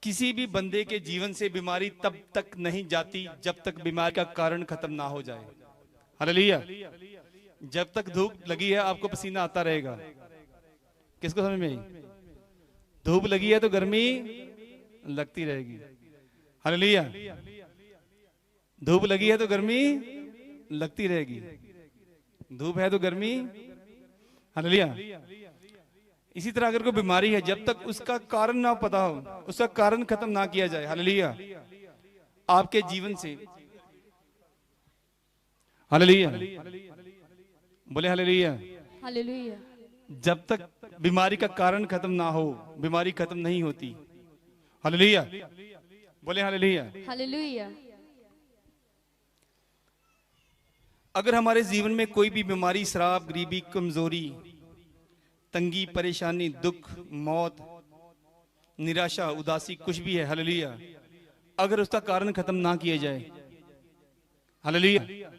किसी भी बंदे के जीवन से बीमारी तब तक नहीं जाती जब तक बीमारी का कारण खत्म ना हो जाए। हालेलुया। जब तक धूप लगी है आपको पसीना आता रहेगा। किसको समझ में आई? धूप लगी है तो गर्मी लगती रहेगी। हालेलुया। धूप लगी है तो गर्मी लगती रहेगी। धूप है तो गर्मी। हालेलुया। इसी तरह अगर कोई बीमारी है, जब तक उसका कारण ना पता हो, उसका कारण खत्म ना किया जाए, हालेलुया, आपके जीवन से, हालेलुया, बोले हालेलुया, हालेलुया। जब तक बीमारी का कारण खत्म ना हो, बीमारी खत्म नहीं होती। हालेलुया, बोले हालेलुया। हालेलुया। अगर हमारे जीवन में कोई भी बीमारी, शराब, गरीबी, कमजोरी, तंगी, परेशानी, दुख, मौत, निराशा, उदासी, कुछ भी है, हालेलुया, अगर उसका कारण खत्म ना किया जाए, हालेलुया,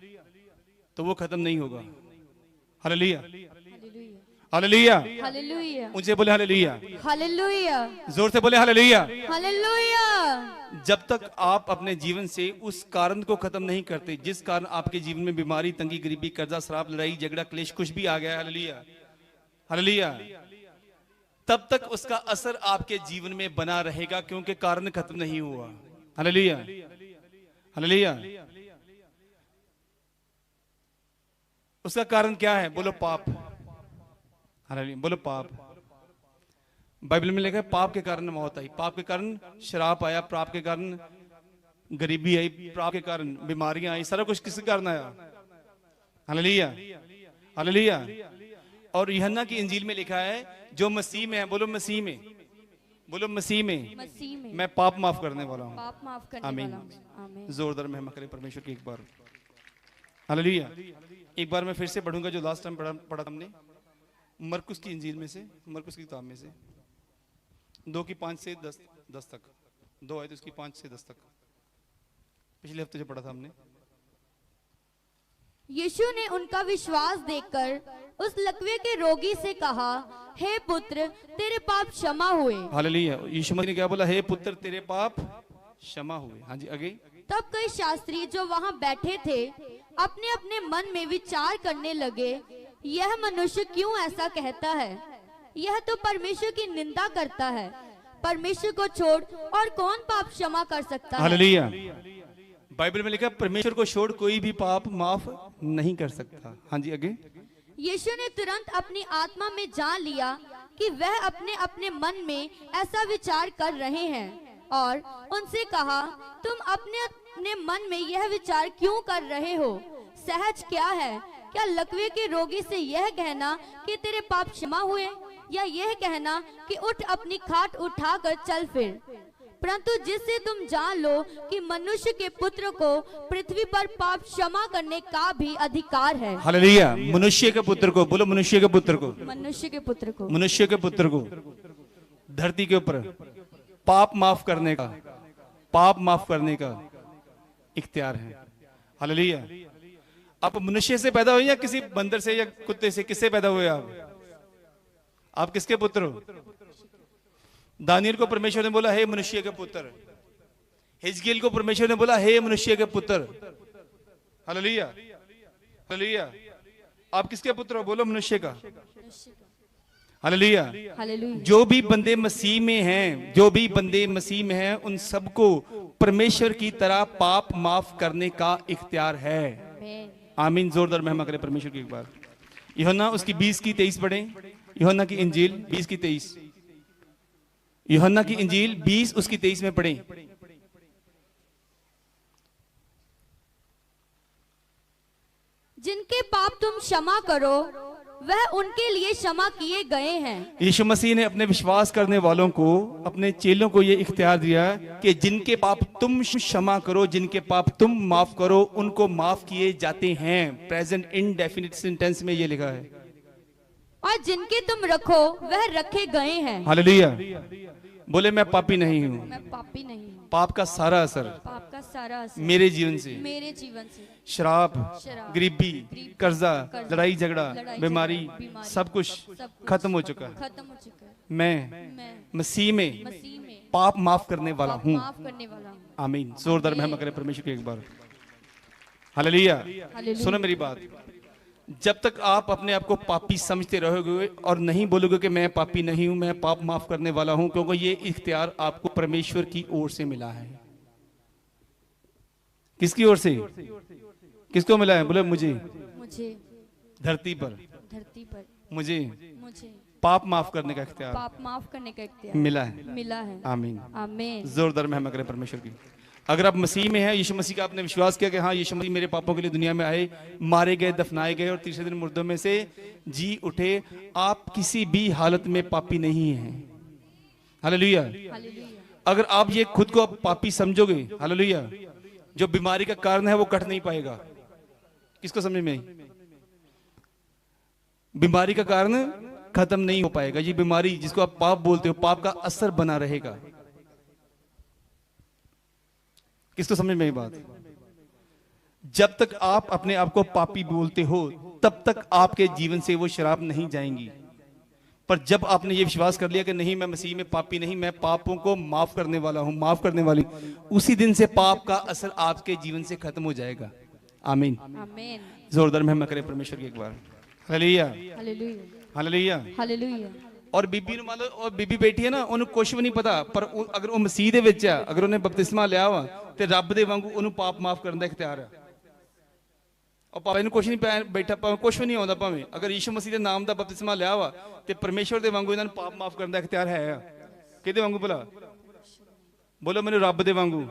तो वो खत्म नहीं होगा। Hallelujah, hallelujah, hallelujah. उनसे बोले हालेलुया, हालेलुया। जोर से बोले हालेलुया। हालेलुया। जब तक आप अपने जीवन से उस कारण को खत्म नहीं करते जिस कारण आपके जीवन में बीमारी, तंगी, गरीबी, कर्जा, शराब, लड़ाई, झगड़ा, क्लेश कुछ भी आ गया, हालेलुया, हालेलुया, तब तक उसका असर आपके जीवन में बना रहेगा क्योंकि कारण खत्म नहीं हुआ। Hallelujah, hallelujah. उसका कारण क्या है? बोलो पाप। हालेलुया, बोलो पाप। बाइबल में लिखा है पाप के कारण मौत आई, पाप के कारण शराब आया, पाप के कारण गरीबी आई, पाप के कारण बीमारियां आई, सारा कुछ किसके कारण आया? Hallelujah, hallelujah. और यूहन्ना की इंजील में लिखा है जो मसीह में है, बोलो मसीह में, बोलो मसीह में, मसीह में मैं पाप माफ करने वाला हूँ। पाप माफ करने आमीन। वाला हूं। आमीन। जोरदार महिमा करें परमेश्वर की एक बार। हालेलुया। एक बार मैं फिर से पढ़ूंगा जो लास्ट टाइम पढ़ा हमने, मरकुस की इंजील में से, मरकुस की किताब में से 2 की 5 से 10 तक, 2 है तो उसकी 5 से 10 तक, पिछले हफ्ते जो पढ़ा था हमने। यीशु ने उनका विश्वास देखकर उस लकवे के रोगी से कहा, हे पुत्र, तेरे पाप क्षमा हुए। हालेलुया। यीशु मसीह ने क्या बोला? हे पुत्र, तेरे पाप क्षमा हुए। हाँ जी, आगे। तब कई शास्त्री जो वहां बैठे थे अपने अपने मन में विचार करने लगे, यह मनुष्य क्यों ऐसा कहता है? यह तो परमेश्वर की निंदा करता है। परमेश्वर को छोड़ और कौन पाप क्षमा कर सकता है? हालेलुया। बाइबल में लिखा है परमेश्वर को छोड़ कोई भी पाप माफ नहीं कर सकता। हाँ जी, आगे। यीशु ने तुरंत अपनी आत्मा में जान लिया कि वह अपने अपने मन में ऐसा विचार कर रहे हैं और उनसे कहा, तुम अपने अपने मन में यह विचार क्यों कर रहे हो? सहज क्या है? क्या लकवे के रोगी से यह कहना कि तेरे पाप क्षमा हुए, या यह कहना कि उठ अपनी खाट उठाकर चल फिर? परंतु जिससे तुम जान लो कि मनुष्य के पुत्र को पृथ्वी पर पाप क्षमा करने का भी अधिकार है। हालेलुया। मनुष्य के पुत्र को, बोलो मनुष्य के पुत्र को, मनुष्य के पुत्र को, मनुष्य के पुत्र को धरती के ऊपर पाप माफ करने का, पाप माफ करने का इख्तियार है। हालेलुया। आप मनुष्य से पैदा हुए या किसी बंदर से या कुत्ते से? किससे पैदा हुए आप किसके पुत्र हो? दानियल को परमेश्वर ने बोला हे मनुष्य के पुत्र। हिजकियेल को परमेश्वर ने बोला हे मनुष्य के पुत्र। Hallelujah, hallelujah. आप किसके पुत्र हो? बोलो मनुष्य का। हालेलुया। हालेलुया। जो भी बंदे मसीह में हैं, जो भी बंदे मसीह में हैं, उन सबको परमेश्वर की तरह पाप माफ करने का इख्तियार है। आमीन। जोरदार महिमा करें परमेश्वर की एक बार। यूहन्ना उसकी 20 की 23 पढ़ें। यूहन्ना की इंजील 20 की 23, यूहन्ना की इंजील 20 उसकी 23 में पढ़ें। जिनके पाप तुम क्षमा करो वह उनके लिए क्षमा किए गए हैं। यीशु मसीह ने अपने विश्वास करने वालों को, अपने चेलों को यह इख्तियार दिया कि जिनके पाप तुम क्षमा करो, जिनके पाप तुम माफ करो, उनको माफ किए जाते हैं। प्रेजेंट इंडेफिनिट सेंटेंस में यह लिखा है। और जिनके तुम रखो वह रखे गए हैं। हालेलुया। बोले मैं पापी नहीं हूँ। मैं पापी नहीं हूँ। पाप का सारा असर, पाप का सारा असर मेरे जीवन से, मेरे जीवन से, शराब, गरीबी, कर्जा, कर्जा, लड़ाई झगड़ा, लड़ाई बीमारी, बीमारी, सब कुछ खत्म हो चुका है। खत्म हो चुका है। मैं मैं मसीह में मसीह में पाप माफ करने वाला पाप हूँ। माफ करने वाला हूँ। आमीन। जोरदार महिमा करें परमेश्वर की एक बार। हालेलुया। हालेलुया। सुनो मेरी बात, जब तक आप अपने आप को पापी समझते रहोगे और नहीं बोलोगे कि मैं पापी नहीं हूं, मैं पाप माफ करने वाला हूं, क्योंकि ये इख्तियार आपको परमेश्वर की ओर से मिला है। किसकी ओर से? किसको मिला है? बोले मुझे। मुझे धरती पर धरती पर मुझे मुझे पाप माफ करने का इख्तियार पाप माफ करने का इख्तियार मिला है। मिला है। आमीन। आमीन। जोरदार महिमा करें परमेश्वर की। अगर आप मसीह में हैं, यीशु मसीह का आपने विश्वास किया कि हाँ यीशु मसीह मेरे पापों के लिए दुनिया में आए, मारे गए, दफनाए गए और तीसरे दिन मुर्दों में से जी उठे, आप किसी भी हालत में पापी नहीं हैं। हालेलुया। हालेलुया। अगर आप ये खुद को आप पापी समझोगे, हालेलुया, जो बीमारी का कारण है वो कट नहीं पाएगा। किसको समझ में आई? बीमारी का कारण खत्म नहीं हो पाएगा। ये बीमारी जिसको आप पाप बोलते हो, पाप का असर बना रहेगा। किसको समझ में आई बात? जब तक आप अपने आप को पापी बोलते हो तब तक आपके जीवन से वो शराब नहीं जाएंगी। पर जब आपने ये विश्वास कर लिया कि नहीं मैं मसीह में पापी नहीं, मैं पापों को माफ करने वाला हूं, माफ करने वाली, उसी दिन से पाप का असर आपके जीवन से खत्म हो जाएगा। आमीन। आमीन। जोरदार महिमा करें परमेश्वर की एक बार। हालेलुया। हालेलुया। हालेलुया। हालेलुया। और बीबी ਨੂੰ ਮੰਨ ਲਓ, और बीबी बैठी है ना, ਉਹਨੂੰ ਕੁਝ ਵੀ ਨਹੀਂ ਪਤਾ, ਪਰ ਅਗਰ ਉਹ ਮਸੀਹ ਦੇ ਵਿੱਚ ਆ, ਅਗਰ ਉਹਨੇ ਬਪਤਿਸਮਾ ਲਿਆ ਵਾ ਤੇ ਰੱਬ ਦੇ ਵਾਂਗੂ ਉਹਨੂੰ ਪਾਪ ਮਾਫ ਕਰਨ ਦਾ ਇਖਤਿਆਰ ਆ। ਉਹ ਭਾਵੇਂ ਇਹਨੂੰ ਕੁਝ ਨਹੀਂ ਬੈਠਾ, ਭਾਵੇਂ ਕੁਝ ਵੀ ਨਹੀਂ ਆਉਂਦਾ, ਭਾਵੇਂ ਅਗਰ ਯੀਸ਼ੂ ਮਸੀਹ ਦੇ ਨਾਮ ਦਾ ਬਪਤਿਸਮਾ ਲਿਆ ਵਾ ਤੇ ਪਰਮੇਸ਼ਵਰ ਦੇ ਵਾਂਗੂ ਇਹਨਾਂ ਨੂੰ ਪਾਪ ਮਾਫ ਕਰਨ ਦਾ ਇਖਤਿਆਰ ਹੈ ਆ। ਕਿਹਦੇ ਵਾਂਗੂ ਭਲਾ? ਬੋਲੋ ਮੈਨੂੰ, ਰੱਬ ਦੇ ਵਾਂਗੂ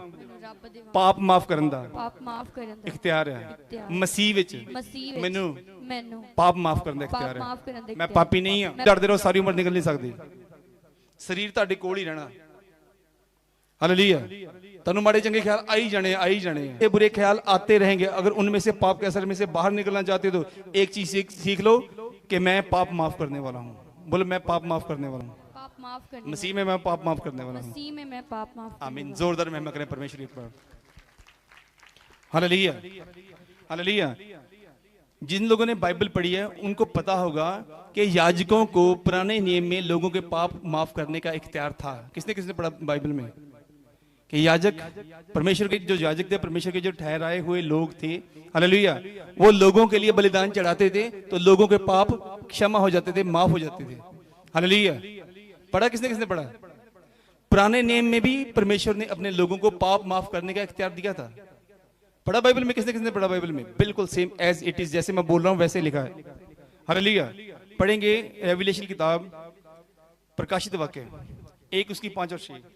ਰੱਬ ਦੇ ਪਾਪ ਮਾਫ ਕਰਨ ਦਾ ਪਾਪ ਮਾਫ ਕਰਨ ਦਾ ਇਖਤਿਆਰ ਹੈ। ਮਸੀਹ ਵਿੱਚ ਮਸੀਹ ਵਿੱਚ ਮੈਨੂੰ ਮੈਨੂੰ ਪਾਪ ਮਾਫ ਕਰਨ ਦਾ ਪਾਪ ਇਖਤਿਆਰ ਮਾਫ ਕਰਨ ਦਾ ਹੈ। ਮੈਂ ਪਾਪੀ ਨਹੀਂ ਹਾਂ। ਡਰਦੇ ਰਹੋ, ਸਾਰੀ ਉਮਰ ਨਿਕਲ ਨਹੀਂ ਸਕਦੇ। ਸਰੀਰ ਤੁਹਾਡੇ ਕੋਲ ਹੀ ਰਹਿਣਾ। हालेलुया। तनु माड़े चंगे ख्याल आई जाने ये बुरे ख्याल आते रहेंगे। अगर उनमें से पाप के असर में से बाहर निकलना चाहते हो तो एक चीज सीख लो कि मैं पाप माफ करने वाला हूँ। बोलो मैं पाप माफ करने वाला हूँ। पाप माफ करने मसीह में मैं पाप माफ करने वाला हूँ। मसीह में मैं पाप माफ आमीन। जोरदार महिमा करें परमेश्वर की। हालेलुया। हालेलुया। जिन लोगों ने बाइबल पढ़ी है उनको पता होगा कि याजकों को पुराने नियम में लोगों के पाप माफ करने का इख्तियार था। किसने किसने पढ़ा बाइबल में कि याजक, परमेश्वर के जो याजक थे, परमेश्वर के जो ठहराए हुए लोग थे, हालेलुया, वो लोगों के लिए बलिदान चढ़ाते थे तो लोगों के पाप क्षमा हो जाते थे, माफ हो जाते थे। हालेलुया। पढ़ा किसने किसने पढ़ा? पुराने नियम में भी परमेश्वर ने अपने लोगों को पाप माफ करने का इख्तियार दिया था। पढ़ा बाइबल में? किसने किसने पढ़ा बाइबल में? बिल्कुल सेम एज इट इज, जैसे मैं बोल रहा हूं वैसे लिखा है। हालेलुया। पढ़ेंगे रेवलेशन किताब, प्रकाशित वाक्य 1 उसकी 5 और 6।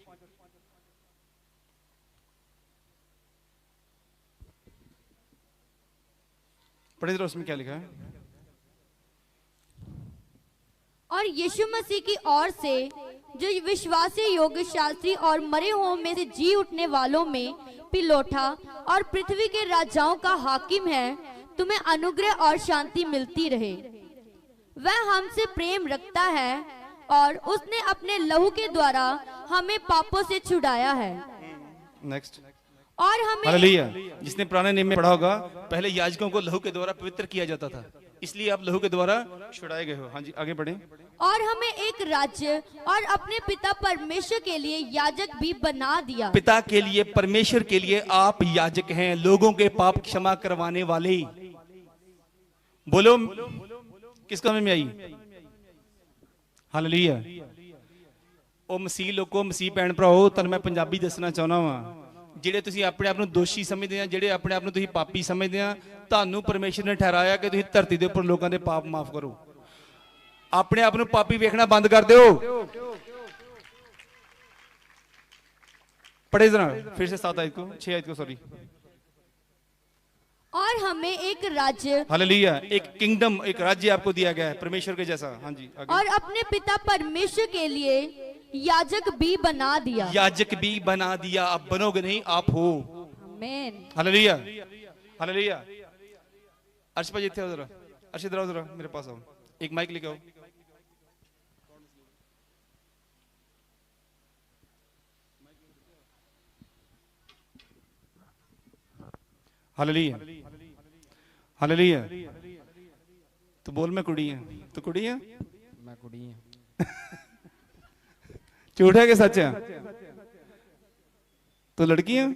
पढ़े जरा, उसमें क्या लिखा है? और यीशु मसीह की ओर से जो विश्वासी योग्य शास्त्री और मरे हुओं में से जी उठने वालों में पिलोठा और पृथ्वी के राजाओं का हाकिम है, तुम्हें अनुग्रह और शांति मिलती रहे। वह हमसे प्रेम रखता है और उसने अपने लहू के द्वारा हमें पापों से छुड़ाया है। नेक्स्ट। और हमें, हालेलुया। जिसने पुराने नियम में पढ़ा होगा, पहले याजकों को लहू के द्वारा पवित्र किया जाता था, इसलिए आप लहू के द्वारा छुड़ाए गए हो। हाँ जी, आगे बढ़े। और हमें एक राज्य और अपने पिता परमेश्वर के लिए याजक भी बना दिया। पिता के लिए, परमेश्वर के लिए आप याजक हैं, लोगों के पाप क्षमा करवाने वाले। बोलो किसको समझ में आई? हालेलुया। ओ मसीह लोगों, मसीह भैन भराओ, तन मैं पंजाबी दसना चाहना वा, ਜਿਹੜੇ ਤੁਸੀਂ ਆਪਣੇ ਆਪ ਨੂੰ ਦੋਸ਼ੀ ਸਮਝਦੇ ਆ, ਜਿਹੜੇ ਆਪਣੇ ਆਪ ਨੂੰ ਤੁਸੀਂ ਪਾਪੀ ਸਮਝਦੇ ਆ, ਤੁਹਾਨੂੰ ਪਰਮੇਸ਼ਰ ਨੇ ਠਹਿਰਾਇਆ ਕਿ ਤੁਸੀਂ ਧਰਤੀ ਦੇ ਉੱਪਰ ਲੋਕਾਂ ਦੇ ਪਾਪ ਮਾਫ ਕਰੋ। ਆਪਣੇ ਆਪ ਨੂੰ ਪਾਪੀ ਵੇਖਣਾ ਬੰਦ ਕਰ ਦਿਓ। पढ़े जरा फिर से 7 आयत को, 6 आयत को, सॉरी। और हमें एक राज्य, हालेलुया, एक किंगडम, एक राज्य आपको दिया गया है परमेश्वर के जैसा। हाँ जी, आगे। और अपने पिता परमेश्वर के लिए याजक भी बना दिया। याजक भी बना दिया। आप बनोगे नहीं, आप हो। आमीन। हालेलुया। हालेलुया। अर्श भाई इधर आओ जरा, अर्श इधर आओ जरा, मेरे पास आओ, एक माइक लेके आओ। हालेलुया। हालेलुया। तो बोल मैं कुड़ी है, तो कुड़ी है, मैं कुड़ी हूं। झूठ है कि सच है? तो लड़कियां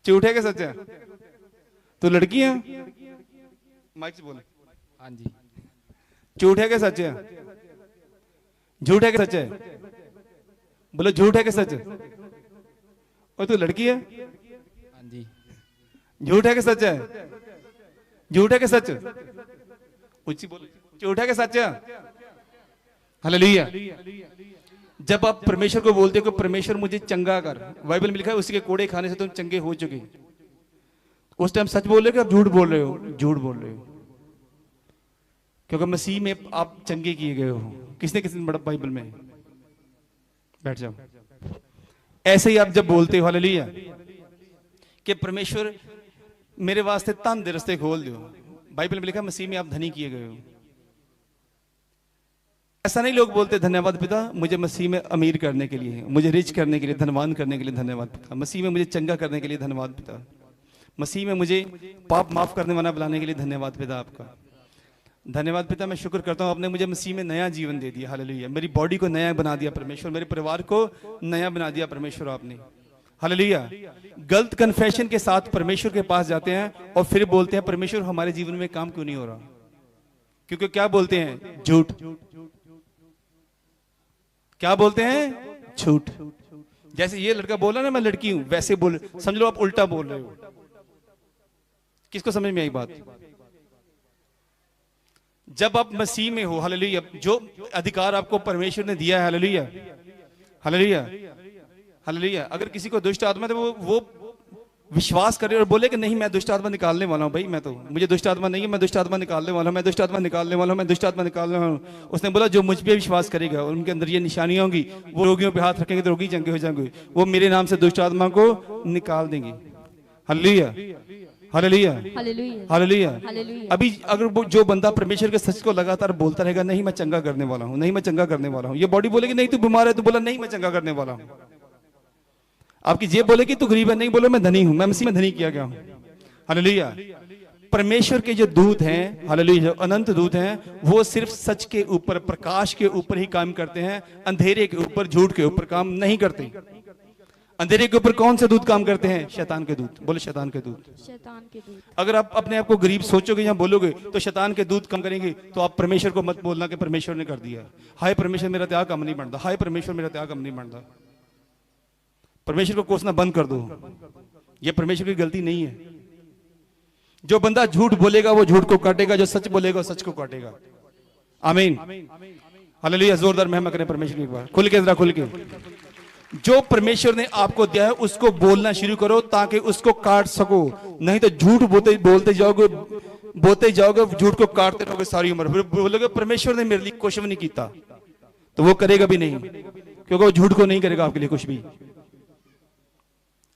झूठ है कि सच है? तो लड़कियां माइक से बोले। हाँ जी। झूठ है कि सच है? झूठ है कि सच है? बोलो झूठ है कि सच? और तू लड़की है? हाँ जी। झूठ है कि सच है? झूठ है कि सच? ऊंची बोलो, झूठ है कि सच है? हालेलुया। जब आप परमेश्वर को बोलते हो कि परमेश्वर मुझे चंगा कर, बाइबल में लिखा है उसी के कोड़े खाने से तुम चंगे हो चुके, उस टाइम सच बोल रहे हो कि आप झूठ बोल रहे हो? झूठ बोल रहे हो, क्योंकि मसीह में आप चंगे किए गए हो। किसने किसने बड़ा बाइबल में? बैठ जाओ। ऐसे ही आप जब बोलते हो हालेलुया कि परमेश्वर मेरे वास्ते तन दे रस्ते खोल दो, बाइबल में लिखा मसीह में आप धनी किए गए हो। ऐसा नहीं लोग बोलते धन्यवाद पिता मुझे मसीह में अमीर करने के लिए, मुझे रिच करने के लिए, धनवान करने के लिए धन्यवाद पिता, मसीह में मुझे चंगा करने के लिए धन्यवाद पिता, मसीह में मुझे पाप माफ करने वाला बनाने के लिए धन्यवाद पिता आपका। धन्यवाद पिता, मैं शुक्र करता हूँ आपने मुझे मसीह में नया जीवन दे दिया। हालेलुया। मेरी बॉडी को नया बना दिया परमेश्वर, मेरे परिवार को नया बना दिया परमेश्वर आपने। हालेलुया। गलत कन्फेशन के साथ परमेश्वर के पास जाते हैं और फिर बोलते हैं परमेश्वर हमारे जीवन में काम क्यों नहीं हो रहा? क्योंकि क्या बोलते हैं? झूठ। क्या बोलते हैं? झूठ। जैसे ये लड़का बोला ना मैं लड़की हूं, वैसे बोल, समझ लो आप उल्टा बोल रहे हो। किसको समझ में आई बात? जब आप मसीह में हो, हालेलुया, जो अधिकार आपको परमेश्वर ने दिया है, हालेलुया हालेलुया हालेलुया, अगर किसी को दुष्ट आत्मा तो वो विश्वास करे और बोले कि नहीं मैं दुष्ट आत्मा निकालने वाला हूं, भाई मैं तो, मुझे दुष्ट आत्मा नहीं है, मैं दुष्ट आत्मा निकालने वाला हूं, मैं दुष्ट आत्मा निकालने वाला हूं, मैं दुष्ट आत्मा निकालने वाला हूं। उसने बोला जो मुझ पे विश्वास करेगा और उनके अंदर ये निशानियां होंगी, वो रोगियों पे हाथ रखेंगे तो रोगी चंगे हो जाएंगे, वो मेरे नाम से दुष्ट आत्मा को निकाल देंगे। Hallelujah hallelujah hallelujah. अभी अगर जो बंदा परमेश्वर के सच को लगातार बोलता रहेगा नहीं मैं चंगा करने वाला हूं, नहीं मैं चंगा करने वाला हूं, ये बॉडी बोलेगी नहीं तू बीमार है, तो बोला नहीं मैं चंगा करने वाला हूं। आपकी जेब बोलेगी तू गरीब है, नहीं बोलो मैं धनी हूं, मैं मसीह में धनी किया गया हूं। हालेलुया। परमेश्वर के जो दूत हैं, हालेलुया, जो अनंत दूत हैं, वो सिर्फ सच के ऊपर, प्रकाश के ऊपर ही काम करते हैं, अंधेरे के ऊपर, झूठ के ऊपर काम नहीं करते। अंधेरे के ऊपर कौन से दूत काम करते हैं? शैतान के दूत। बोले शैतान के दूत। शैतान के दूत। अगर आप अपने आप को गरीब सोचोगे या बोलोगे तो शैतान के दूत काम करेंगे, तो आप परमेश्वर को मत बोलना कि परमेश्वर ने कर दिया, हाय परमेश्वर मेरा त्याग कम नहीं बनता, हाय परमेश्वर मेरा त्याग कम नहीं बनता। परमेश्वर को कोसना बंद कर दो, ये परमेश्वर की गलती नहीं है। जो बंदा झूठ बोलेगा वो झूठ को काटेगा, जो सच बोलेगा वो सच को काटेगा। आमीन हालेलुया। जोरदार महिमा करें परमेश्वर की। एक बार खुल के, जरा खुल के। जो परमेश्वर ने आपको दिया है उसको बोलना शुरू करो ताकि उसको काट सको, नहीं तो झूठ बोलते जाओगे, झूठ को काटते रहोगे सारी उम्र, फिर बोलोगे परमेश्वर ने मेरे लिए कुछ भी नहीं किया, तो वो करेगा भी नहीं, क्योंकि वो झूठ को नहीं करेगा आपके लिए कुछ भी।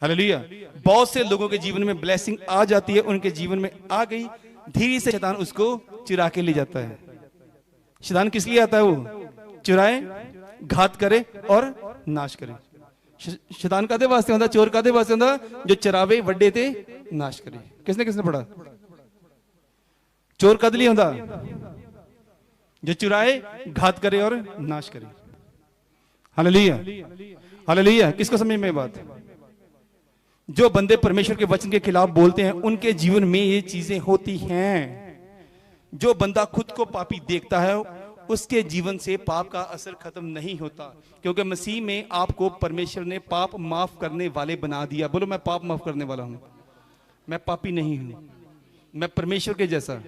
हालेलुया। बहुत से लोगों के जीवन में ब्लेसिंग आ जाती है, उनके जीवन में आ गई, धीरे से शैतान उसको चुरा के ले जाता है। शैतान किस लिए आता है? वो चुराए, घात करे और नाश करे। शैतान कादे वास्ते होता? चोर कादे वास्ते होता? जो चरावे वड्डे ते नाश करे। किसने किसने पढ़ा? चोर कद लिए होता? जो चुराए, घात करे और नाश करे। Hallelujah hallelujah. किसको समझ में बात? जो बंदे परमेश्वर के वचन के खिलाफ बोलते हैं उनके जीवन में ये चीजें होती हैं। जो बंदा खुद को पापी देखता है उसके जीवन से पाप का असर खत्म नहीं होता, क्योंकि मसीह में आपको परमेश्वर ने पाप माफ करने वाले बना दिया। बोलो मैं पाप माफ करने वाला हूं, मैं पापी नहीं हूं, मैं परमेश्वर के जैसा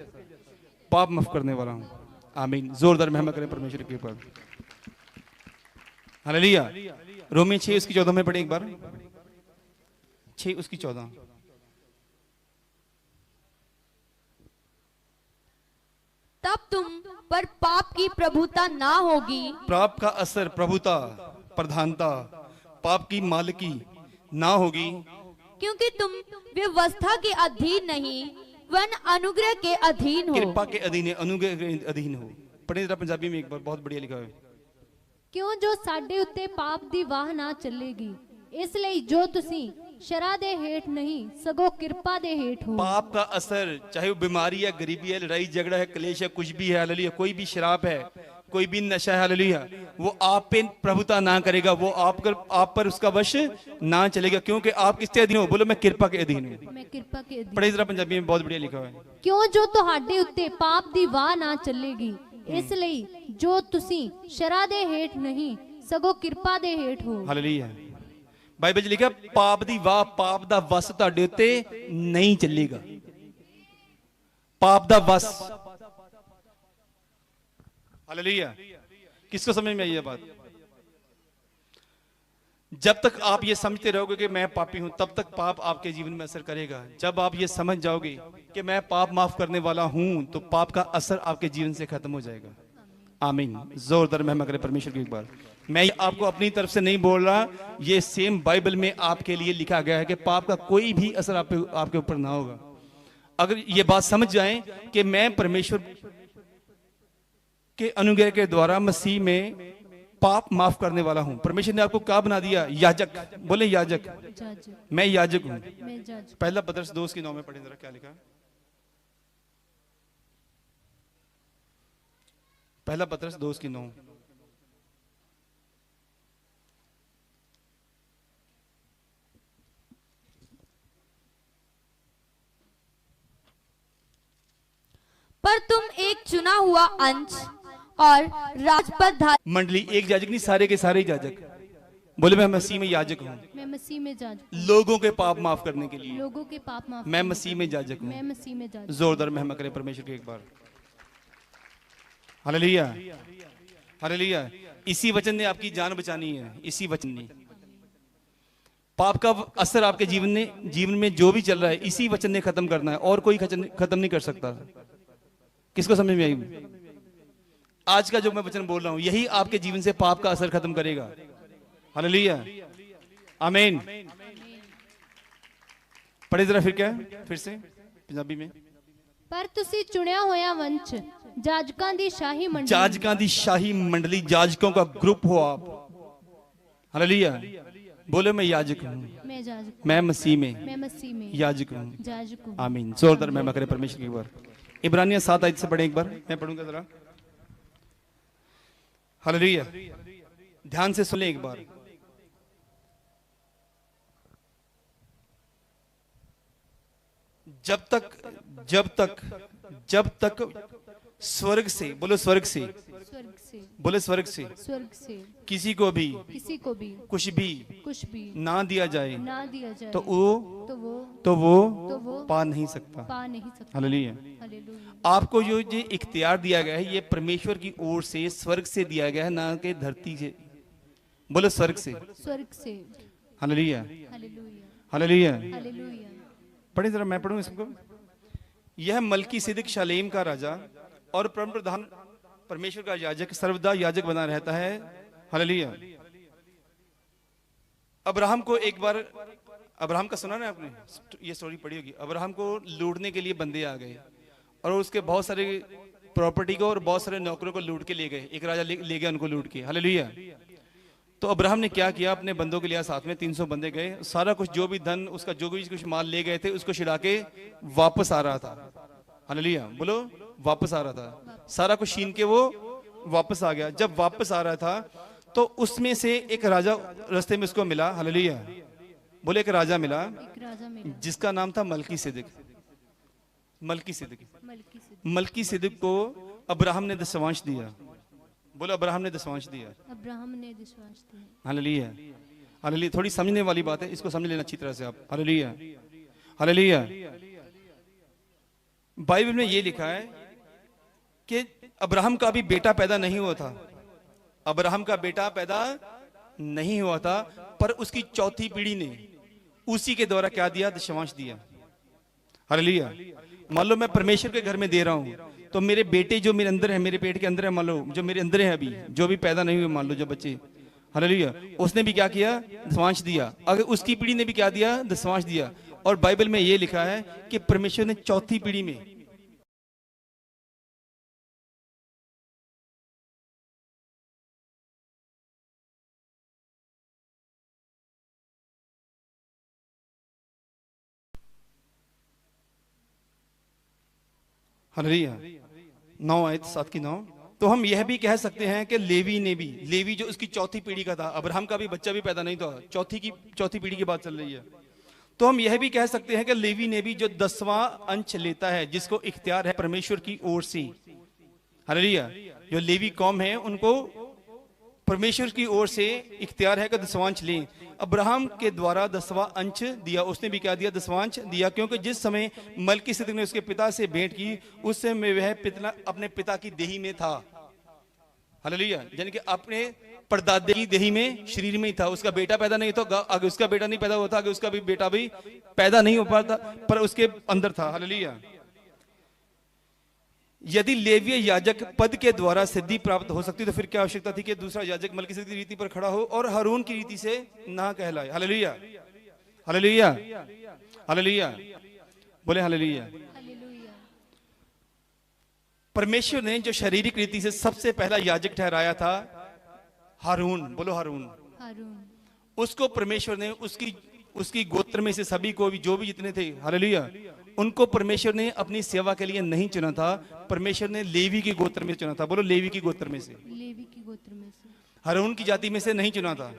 पाप माफ करने वाला हूं। आमीन। जोरदार महिमा करें परमेश्वर के ऊपर। हालेलुया। रोमी 6 उसकी 14 में पढ़े एक बार। 6 उसकी 14। तब तुम पर पाप की प्रभुता ना होगी। पाप का असर, प्रभुता, प्रधानता, पाप की मालिकी ना होगी, क्योंकि तुम व्यवस्था के अधीन नहीं वन अनुग्रह के अधीन हो। कृपा के अधीन है, अनुग्रह के अधीन हो। पढ़े जरा पंजाबी में एक बार, बहुत बढ़िया लिखा है। क्यों जो साडे उत्ते पाप दी वाह ना चलेगी, इसलिए जो तुसी शरा दे हेठ नहीं सगो कृपा दे हेठ हो। पाप का असर, चाहे वो बीमारी है, गरीबी है, लड़ाई झगड़ा है, क्लेश है, कुछ भी है, हालेलुया, कोई भी शराब है, कोई भी नशा है हालेलुया वो आप पे प्रभुता ना करेगा, वो आप पर उसका वश ना चलेगा, क्योंकि आप किसके अधीन हो? बोलो मैं कृपा के अधीन हूँ। मैं किरपा के अधीन। पढ़े जरा पंजाबी में, बहुत बढ़िया लिखा हुआ है। ਕਿਉਂ ਜੋ ਤੁਹਾਡੇ ਉੱਤੇ ਪਾਪ ਦੀ ਵਾਹ ਨਾ ਚੱਲੇਗੀ, ਇਸ ਲਈ ਜੋ ਤੁਸੀਂ ਸ਼ਰਾ ਦੇ ਹੇਠ ਨਹੀਂ ਸਗੋਂ ਕਿਰਪਾ ਦੇ ਹੇਠ ਹੋ। ਹਾਲੇਲੂਇਆ। ਬਾਈਬਲ 'ਚ ਲਿਖਿਆ ਪਾਪ ਦੀ ਵਾਹ, ਪਾਪ ਦਾ ਵਸ ਤੁਹਾਡੇ ਉੱਤੇ ਨਹੀਂ ਚੱਲੇਗਾ। पाप दा वस, हालेलुया। किसको समझ में आई ये बात? जब तक आप ये समझते रहोगे कि मैं पापी हूं, तब तक पाप आपके जीवन में असर करेगा। जब आप ये समझ जाओगे कि मैं पाप माफ करने वाला हूं, तो पाप का असर आपके जीवन से खत्म हो जाएगा। आमीन। जोरदार महिमा करें परमेश्वर की एक बार। मैं आपको अपनी तरफ से नहीं बोल रहा, ये सेम बाइबल में आपके लिए लिखा गया है कि पाप का कोई भी असर आपके ऊपर ना होगा। अगर ये बात समझ जाएं कि मैं परमेश्वर के अनुग्रह के द्वारा मसीह में पाप माफ करने वाला हूं। परमेश्वर ने आपको क्या बना दिया? याजक। बोले याजक। मैं याजक हूं। पहला पतरस 2:9 में पढ़े जरा क्या लिखा। पहला पतरस 2:9। पर तुम एक चुना हुआ अंश और राजपद मंडली, एक याजक नहीं, सारे के सारे याजक। बोले मैं मसीह में याजक हूँ। मैं मसीह में याजक हूं। लोगों के पाप माफ करने के लिए। लोगों के पाप माफ। मैं मसीह में याजक हूँ। मैं मसीह में याजक। जोरदार महिमा करें परमेश्वर की एक बार। Hallelujah, hallelujah. इसी वचन ने आपकी जान बचानी है। इसी वचन ने पाप का असर आपके जीवन में जो भी चल रहा है, इसी वचन ने खत्म करना है, और कोई खत्म नहीं कर सकता। किसको समझ में आई? आज का जो मैं वचन बोल रहा हूं, यही आपके जीवन से पाप का असर खत्म करेगा। हालेलुया, आमीन। पढ़े जरा फिर क्या है? फिर से पंजाबी में। पर तुसी चुनिया होया वंश, जाजकां दी शाही मंडली। जाजकां दी शाही मंडली, जाजकों का ग्रुप हो आप। हालेलुया। बोले मैं याजक हूँ। मैं याजक। मैं मसीह में। मैं मसीह में याजक हूँ। याजक हूं। आमीन। जोरदार महिमा करें परमेश्वर की एक बार। इब्रानियों 7 आयत से पढ़े एक बार, मैं पढ़ूंगा जरा। हालेलुया। ध्यान से सुने एक बार। जब तक स्वर्ग से, बोलो स्वर्ग से, स्वर्ग से, बोले स्वर्ग से स्वर्ग से किसी को भी कुछ भी ना दिया जाए, तो वो पा नहीं सकता। हालेलुया। आपको ये इख्तियार दिया गया है, ये परमेश्वर की ओर से, स्वर्ग से दिया गया है, ना कि धरती से। बोलो स्वर्ग से। Hallelujah, hallelujah. पढ़े जरा, मैं पढ़ूं इसको। यह मलकी सिदक शालेम का राजा और परम प्रधान परमेश्वर का याजक सर्वदा याजक बना रहता है। हालेलुया। अब्राहम को एक बार, अब्राहम का सुना ना आपने, ये स्टोरी पढ़ी होगी। अब्राहम को लूटने के लिए बंदे आ गए और उसके बहुत सारे प्रॉपर्टी को और बहुत सारे नौकरों को लूट के ले गए। एक राजा ले गया उनको लूट के। हालेलुया। तो अब्राहम ने क्या किया, अपने बंदों के लिए साथ में 300 बंदे गए, सारा कुछ जो भी धन उसका, जो भी कुछ माल ले गए थे, उसको छिड़ा के वापस आ रहा था। हालेलुया। बोलो वापस आ रहा था, सारा कुछ छीन के वो वापस आ गया। जब वापस आ रहा था तो उसमें से एक राजा रास्ते में उसको मिला। हालेलुया। बोले एक राजा मिला जिसका नाम था मलकी सिदक। मलकी सिदक को अब्राहम ने दशवांश दिया। बोलो अब्राहम ने दशवांश दिया। Hallelujah, hallelujah. थोड़ी समझने वाली बात है, इसको समझ लेना अच्छी तरह से आप। Hallelujah, hallelujah. बाइबल में ये लिखा है कि अब्राहम का भी बेटा पैदा नहीं हुआ था। अब्राहम का बेटा पैदा नहीं हुआ था, पर उसकी चौथी पीढ़ी ने उसी के द्वारा क्या दिया? दशवांश दिया। हालेलुया। मान लो मैं परमेश्वर के घर में दे रहा हूं, तो मेरे बेटे जो मेरे अंदर है, मेरे पेट के अंदर है, मान लो जो मेरे अंदर है अभी, जो भी पैदा नहीं हुए, मान लो जो बच्चे, हालेलुया, उसने भी क्या किया? दशवांश दिया। अगर उसकी पीढ़ी ने भी क्या दिया? दशवांश दिया। और बाइबल में यह लिखा है कि परमेश्वर ने चौथी पीढ़ी में हालेलुया 9 आयत 7 की 9 तो हम यह भी कह सकते हैं कि लेवी जो उसकी चौथी पीढ़ी का था, अब्राहम का भी बच्चा भी पैदा नहीं था, चौथी पीढ़ी की बात चल रही है। तो हम यह भी कह सकते हैं कि लेवी ने भी जो 10वां अंश लेता है, जिसको इख्तियार है परमेश्वर की ओर से, हालेलुया, जो लेवी कौम है उनको परमेश्वर की ओर से इख्तियार है कि 10वां अंश लें। अब्राहम के द्वारा 10वां अंश दिया, उसने भी क्या दिया, 10वां अंश दिया, क्योंकि जिस समय मलकीसेदक ने उसके पिता से भेंट की, उस समय वह अपने पिता की देही में था, हालेलुया, यानी कि अपने परदादे की देही में, शरीर में ही था। उसका बेटा पैदा नहीं था, आगे उसका बेटा नहीं पैदा होता, आगे उसका भी बेटा भी पैदा नहीं हो पाता, पर उसके अंदर था, हालेलुया। यदि लेवीय याजक पद के द्वारा सिद्धि प्राप्त हो सकती तो फिर क्या आवश्यकता थी कि दूसरा याजक मलकीसेदक की रीति पर खड़ा हो और हारून की रीति से ना कहलाए। हालेलुया, हालेलुया, हालेलुया, बोले हालेलुया। परमेश्वर ने जो शारीरिक रीति से सबसे पहला याजक ठहराया था हारून, बोलो हारून, उसको परमेश्वर ने उसकी गोत्र में से सभी को भी, जो भी जितने थे, हालेलुया, उनको परमेश्वर ने अपनी सेवा के लिए नहीं चुना था, परमेश्वर ने लेवी के गोत्र में चुना था, बोलो लेवी की गोत्र में से, हारून की जाति में से नहीं चुना था,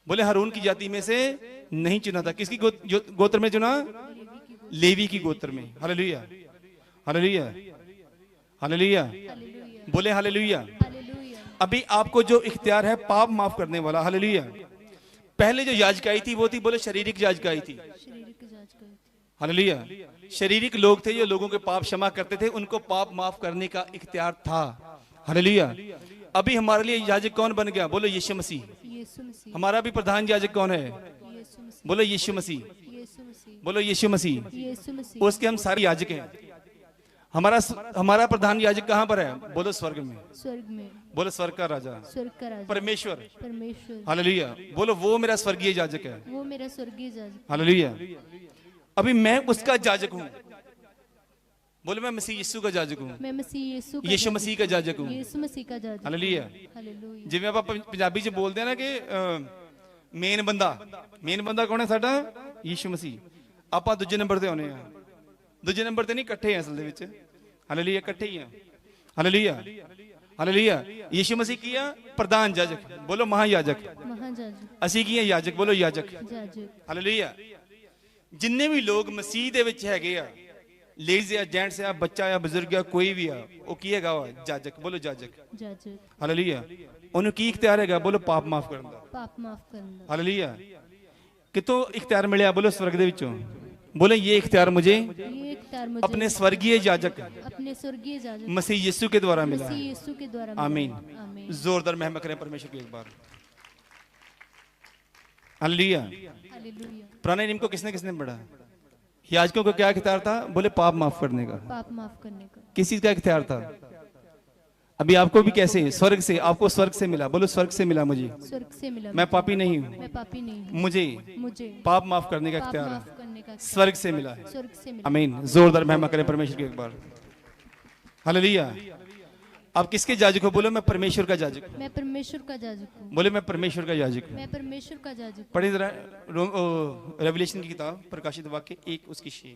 बोले हारून की जाति में से नहीं चुना था। किसकी गोत्र में चुना? लेवी की गोत्र में। हालेलुया, हालेलुया, हालेलुया, बोले हालेलुया। अभी आपको जो इख्तियार है पाप माफ करने वाला, हालेलुया। पहले जो याजकाई थी वो थी, बोले शारीरिक याजकाई थी, हालेलुया। शारीरिक लोग थे जो लोगों के पाप क्षमा करते थे, उनको पाप माफ करने का इख्तियार था, हालेलुया। अभी हमारे लिए याजक कौन बन गया? बोलो यीशु मसीह। हमारा भी प्रधान याजक कौन है? बोलो यीशु मसीह, बोलो यीशु मसीह। उसके हम सारे याजक हैं। हमारा प्रधान याजक कहाँ पर है? बोलो स्वर्ग में, बोलो स्वर्ग का राजा, परमेश्वर, हालेलुया। बोलो वो मेरा स्वर्गीय याजक है, वो मेरा स्वर्गीय याजक, हालेलुया। अभी मैं उसका याजक हूँ, बोलो मैं मसीह यीशु का याजक हूँ, मैं मसीह यीशु मसीह का याजक हूँ, यीशु मसीह का याजक, हालेलुया। हालेलुया। जिवें आप पंजाबी च बोलते हैं ना कि मेन बंदा कौन है साडा? यीशु मसीह। आप दूजे नंबर ते आने हैं, दूजे नंबर ते नहीं, इकट्ठे हैं असल दे विच, हालेलुया, इकट्ठे ही हैं, हालेलुया, हालेलुया। यीशु मसीह की है प्रधान याजक, बोलो महायाजक, असी की है याजक, बोलो याजक, हालेलुया। जिन्ने भी लोग मसीह दे विच हैगे आ, लेडीज या जेंट्स या बच्चा या बुजुर्ग या कोई भी आ, वो की हैगा याजक, बोलो याजक, हालेलुया। उन्हें की इख्तियार हैगा? बोलो पाप माफ करन दा, पाप माफ करन दा, हालेलुया। कितों इख्तियार मिलिया? बोलो स्वर्ग दे विचों। बोले ये इख्तियार मुझे अपने स्वर्गीय याजक, अपने स्वर्गीय याजक मसीह यीशु के द्वारा मिला, मसीह यीशु के द्वारा। आमीन। जोरदार मेहमत करें परमेश्वर की एक बार, हालेलुया। पुराने नियम को किसने किसने पढ़ा? याजकों को क्या इख्तियार था? बोले पाप माफ करने का, पाप माफ करने का। किस चीज का इख्तियार था? अभी आपको भी कैसे? स्वर्ग से, आपको स्वर्ग से मिला, बोलो स्वर्ग से मिला मुझे, स्वर्ग से मिला। मैं पापी नहीं हूँ, मैं पापी नहीं हूँ, मुझे पाप माफ करने का इख्तियार है, है, स्वर्ग से मिला है, स्वर्ग से मिला। आमीन। जोरदार मेहमत करें परमेश्वर की एक बार, हालेलुया। आप किसके याजक हो? बोलो मैं परमेश्वर का याजक, मैं परमेश्वर का याजक हूँ, बोले मैं परमेश्वर का याजक हूँ। मैं परमेश्वर का याजक। पढ़िए जरा रेवलेशन की किताब, प्रकाशित वाक्य 1 उसकी 6।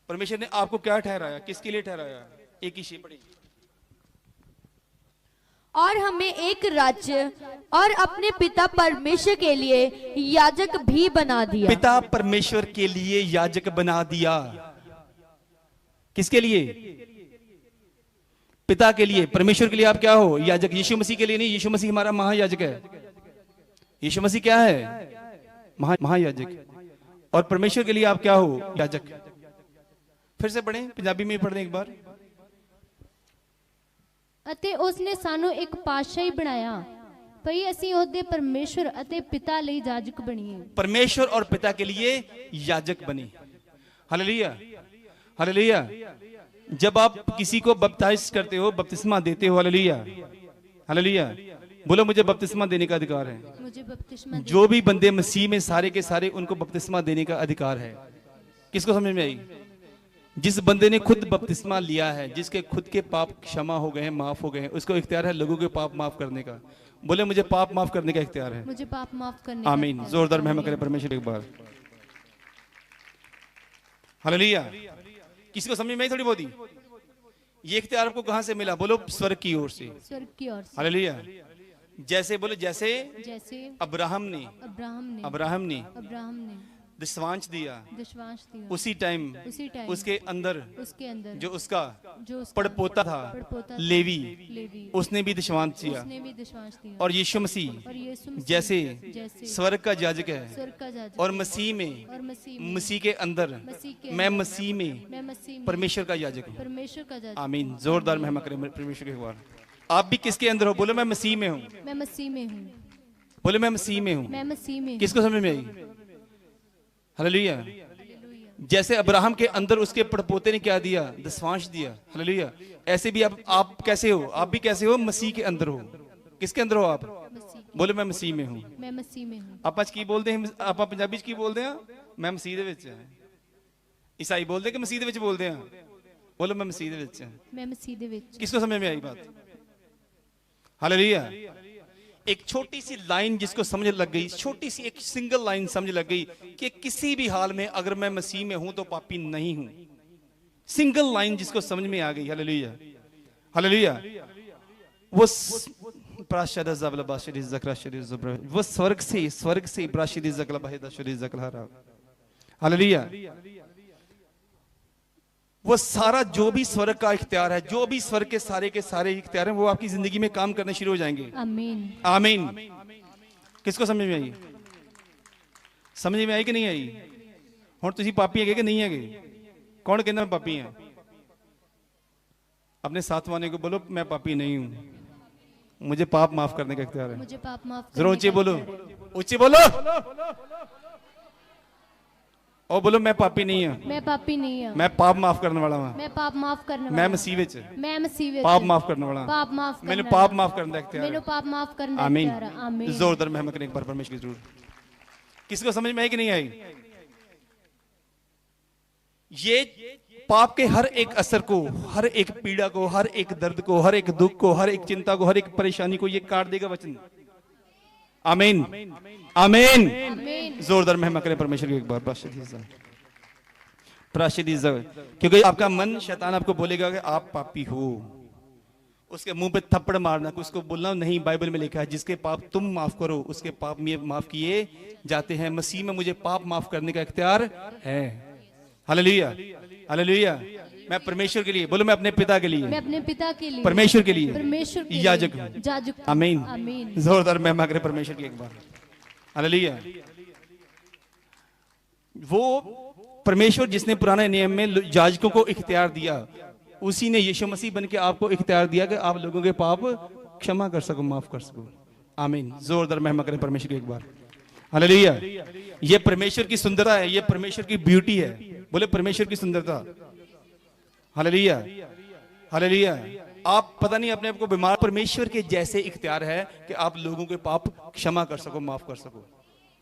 परमेश्वर ने आपको क्या ठहराया, किसके लिए ठहराया? 1 की 6 पढ़िए। और हमें एक राज्य और अपने पिता परमेश्वर के लिए याजक भी बना दिया। पिता परमेश्वर के लिए याजक बना दिया। किसके लिए? पिता के लिए, परमेश्वर के लिए आप क्या हो? याजक। यीशु मसीह के लिए नहीं, यीशु मसीह हमारा महायाजक है। यीशु मसीह क्या है? महायाजक। और परमेश्वर के लिए आप क्या हो? याजक। फिर से पढ़ें, पंजाबी में पढ़ दें एक बार। ਅਤੇ ਉਸਨੇ ਸਾਨੂੰ ਇੱਕ ਪਾਤਸ਼ਾਹੀ ਬਣਾਇਆ ਭਈ ਅਸੀਂ ਉਹਦੇ ਪਰਮੇਸ਼ਰ ਅਤੇ ਪਿਤਾ ਲਈ याजक ਬਣੀਏ। परमेश्वर और पिता के लिए याजक बने। Hallelujah, hallelujah. जब आप किसी को बपतिस्मा करते हो, बपतिस्मा देते हो, हालेलुया, हालेलुया, बोलो मुझे बपतिस्मा देने का अधिकार है। मुझे बपतिस्मा जो भी बंदे मसीह में सारे के सारे, उनको बपतिस्मा देने का अधिकार है। किसको समझ में आई? जिस बंदे ने खुद बपतिस्मा लिया है, जिसके खुद के पाप क्षमा हो गए हैं, माफ हो गए हैं, उसको इख्तियार है लोगों के पाप माफ करने का। बोले मुझे पाप माफ करने का इख्तियार है, मुझे पाप माफ करने का। आमीन। जोरदार मेहमत करें परमेश्वर एक बार, हालेलुया। किसी को समझ में आई थोड़ी बहुत ही? ये इख्तियार आपको कहां से मिला? बोलो स्वर्ग की ओर से। स्वर्ग की ओर से। हालेलुया। जैसे बोलो, जैसे जैसे अब्राहम ने अब्राहम ने दशवांश दिया, दशवांश दिया, उसी टाइम उसके अंदर जो उसका पड़पोता था लेवी, उसने भी दशवांश दिया। और यीशु मसीह जैसे स्वर्ग का याजक है और मसीह में, मसीह के अंदर, मैं मसीह में परमेश्वर का याजक हूँ। आमीन। जोरदार महिमा करें परमेश्वर के। एक बार आप भी किसके अंदर हो? बोलो मैं मसीह में हूँ। मैं मसीह में हूँ। बोले मैं मसीह में हूँ। मैं मसीह में। किसको समझ में आई? हालेलुया। जैसे अब्राहम के अंदर उसके पड़पोते ने क्या दिया? दशवांश दिया। हालेलुया। ऐसे भी आप कैसे हो? आप भी कैसे हो? मसीह के अंदर हो। किसके अंदर हो आप? बोले मैं मसीह में हूँ। मैं मसीह में हूँ। आप की बोलते हैं? आप पंजाबी की बोलते हैं? मैं मसीह दे विच। ईसाई बोलते कि मसीह दे विच बोलते हैं? बोलो मैं मसीह दे विच। मैं मसीह दे विच। किसको समझ में आई बात? हालेलुया। एक छोटी सी लाइन जिसको समझ लग गई, छोटी सी एक सिंगल लाइन समझ लग गई कि किसी भी हाल में अगर मैं मसीह में हूं तो पापी नहीं हूं। सिंगल लाइन जिसको समझ में आ गई। हालेलुया। हालेलुया। वो वो स्वर्ग से हालेलुया। वो सारा जो भी स्वर्ग का इख्तियार है, जो भी स्वर्ग के सारे इख्तियार हैं, वो आपकी जिंदगी में काम करने शुरू हो जाएंगे। आमीन। आमीन। किसको समझ में आई? समझ में आई कि नहीं आई? हुण तुसीं पापी है कि नहीं है? कौन कहना मैं पापी हां? अपने साथ वाले को बोलो मैं पापी नहीं हूं, मुझे पाप माफ करने का इख्तियार है। मुझे पाप माफ जरा ऊंचे बोलो, ऊंचे बोलो और बोलो मैं पापी नहीं हूं। मैं पापी नहीं हूं। मैं पाप माफ करने वाला हूं। मैं पाप माफ करने वाला। मैं मसीह विच। मैं मसीह विच पाप माफ करने वाला। पाप माफ मैंने पाप माफ करने का इख्तियार है। मैंने पाप माफ करने का आमीन। इख्तियार है। आमीन। जोरदार मेहमत करें एक बार परमेश्वर की जरूर। किसको समझ में आई कि नहीं आई? ये पाप के हर एक असर को, हर एक पीड़ा को, हर एक दर्द को, हर एक दुख को, हर एक चिंता को, हर एक परेशानी को ये काट देगा वचन। आमीन। आमीन। जोरदार मेहमत करें परमेश्वर की एक बार। क्योंकि आपका मन, शैतान आपको बोलेगा कि आप पापी हो, उसके मुंह पे थप्पड़ मारना, उसको बोलना नहीं, बाइबल में लिखा है जिसके पाप तुम माफ करो उसके पाप में माफ किए जाते हैं। मसीह में मुझे पाप माफ करने का इख्तियार है। हालेलुया। हालेलुया। मैं परमेश्वर के लिए, बोलो मैं अपने पिता के लिए, मैं अपने पिता के लिए, परमेश्वर के लिए परमेश्वर के याजक लिए हूं। याजक हूं। आमीन। आमीन। जोरदार महिमा करें परमेश्वर की एक बार। हालेलुया। वो परमेश्वर जिसने पुराने नियम में याजकों को इख्तियार दिया, उसी ने यीशु मसीह बन के आपको इख्तियार दिया कि आप लोगों के पाप क्षमा कर सको, माफ कर सको। आमीन। जोरदार महिमा करें परमेश्वर की एक बार। हालेलुया। ये परमेश्वर की सुंदरता है, ये परमेश्वर की ब्यूटी है। बोले परमेश्वर की सुंदरता। हालेलुया। हालेलुया। आप पता नहीं अपने आप को बीमार, परमेश्वर के जैसे इख्तियार है कि आप लोगों के पाप क्षमा कर सको, माफ कर सको।